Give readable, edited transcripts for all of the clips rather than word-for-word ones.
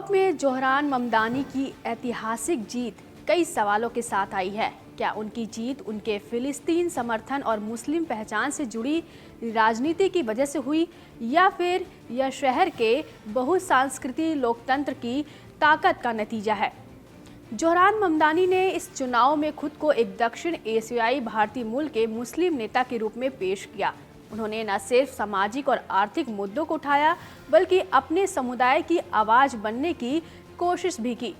New York में Zohran Mamdani की ऐतिहासिक जीत कई सवालों के साथ आई है। क्या उनकी जीत उनके फिलिस्तीन समर्थन और मुस्लिम पहचान से जुड़ी राजनीति की वजह से हुई, या फिर यह शहर के बहुसांस्कृतिक लोकतंत्र की ताकत का नतीजा है? जोहरान ममदानी ने इस चुनाव में खुद को एक दक्षिण एशियाई भारतीय मूल के मुस्लिम नेता के रूप में पेश किया। उन्होंने न सिर्फ सामाजिक और आर्थिक मुद्दों को उठाया, बल्कि अपने समुदाय की आवाज़ बनने की कोशिश भी की।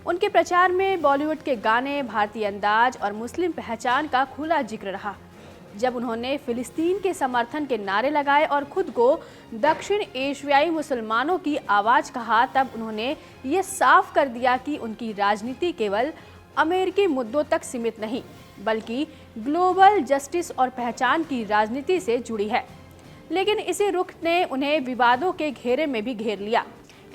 उनके प्रचार में बॉलीवुड के गाने, भारतीय अंदाज और मुस्लिम पहचान का खुला जिक्र रहा। जब उन्होंने फिलिस्तीन के समर्थन के नारे लगाए और खुद को दक्षिण एशियाई मुसलमानों की आवाज़ कहा, तब उन्होंने ये साफ कर दिया कि उनकी राजनीति केवल अमेरिकी मुद्दों तक सीमित नहीं, बल्कि ग्लोबल जस्टिस और पहचान की राजनीति से जुड़ी है। लेकिन इसी रुख ने उन्हें विवादों के घेरे में भी घेर लिया।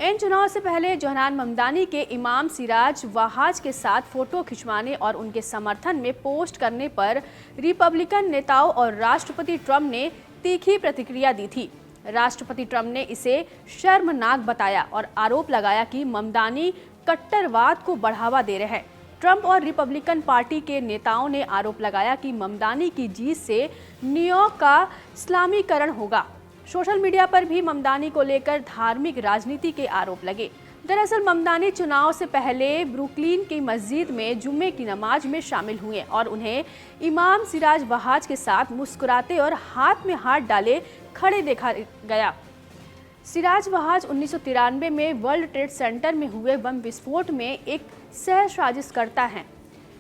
इन चुनाव से पहले जोहरान ममदानी के इमाम सिराज वहाज के साथ फोटो खिंचवाने और उनके समर्थन में पोस्ट करने पर रिपब्लिकन नेताओं और राष्ट्रपति ट्रंप ने तीखी प्रतिक्रिया दी थी। राष्ट्रपति ट्रंप ने इसे शर्मनाक बताया और आरोप लगाया कि ममदानी कट्टरवाद को बढ़ावा दे रहे हैं। ट्रंप और रिपब्लिकन पार्टी के नेताओं ने आरोप लगाया कि ममदानी की जीत से न्यूयॉर्क का इस्लामीकरण होगा। सोशल मीडिया पर भी ममदानी को लेकर धार्मिक राजनीति के आरोप लगे। दरअसल ममदानी चुनाव से पहले ब्रुकलिन की मस्जिद में जुम्मे की नमाज में शामिल हुए और उन्हें इमाम सिराज वहाज के साथ मुस्कुराते और हाथ में हाथ डाले खड़े देखा गया। सिराज वहाज 1993 में वर्ल्ड ट्रेड सेंटर में हुए बम विस्फोट में एक सह साजिशकर्ता हैं।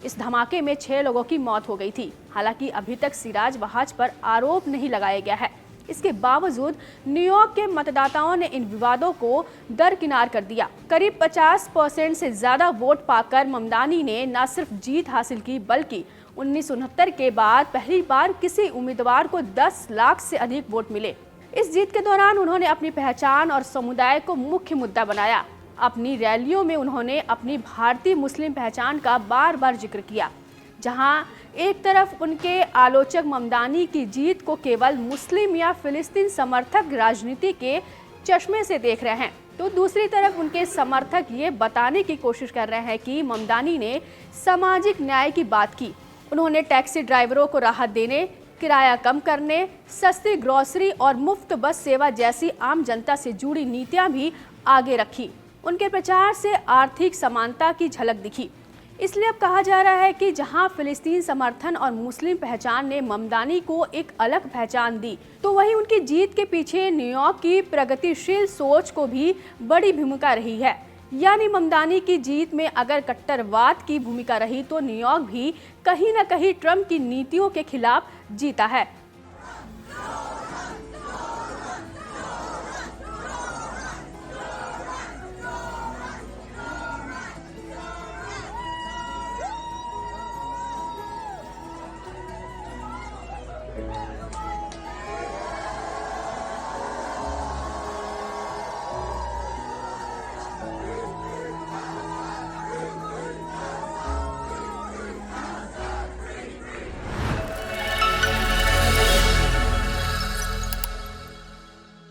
इस धमाके में 6 लोगों की मौत हो गई थी। हालांकि अभी तक सिराज वहाज पर आरोप नहीं लगाया गया है। इसके बावजूद न्यूयॉर्क के मतदाताओं ने इन विवादों को दरकिनार कर दिया। करीब 50% से ज्यादा वोट पाकर ममदानी ने न सिर्फ जीत हासिल की, बल्कि 1969 के बाद पहली बार किसी उम्मीदवार को 10 लाख से अधिक वोट मिले। इस जीत के दौरान उन्होंने अपनी पहचान और समुदाय को मुख्य मुद्दा बनाया। अपनी रैलियों में उन्होंने अपनी भारतीय मुस्लिम पहचान का बार बार जिक्र किया। जहां एक तरफ उनके आलोचक ममदानी की जीत को केवल मुस्लिम या फिलिस्तीन समर्थक राजनीति के चश्मे से देख रहे हैं, तो दूसरी तरफ उनके समर्थक ये बताने की कोशिश कर रहे हैं कि ममदानी ने सामाजिक न्याय की बात की। उन्होंने टैक्सी ड्राइवरों को राहत देने, किराया कम करने, सस्ती ग्रोसरी और मुफ्त बस सेवा जैसी आम जनता से जुड़ी नीतियां भी आगे रखी। उनके प्रचार से आर्थिक समानता की झलक दिखी। इसलिए अब कहा जा रहा है कि जहां फिलिस्तीन समर्थन और मुस्लिम पहचान ने ममदानी को एक अलग पहचान दी, तो वहीं उनकी जीत के पीछे न्यूयॉर्क की प्रगतिशील सोच को भी बड़ी भूमिका रही है। यानी ममदानी की जीत में अगर कट्टरवाद की भूमिका रही, तो न्यूयॉर्क भी कहीं न कहीं ट्रंप की नीतियों के खिलाफ जीता है।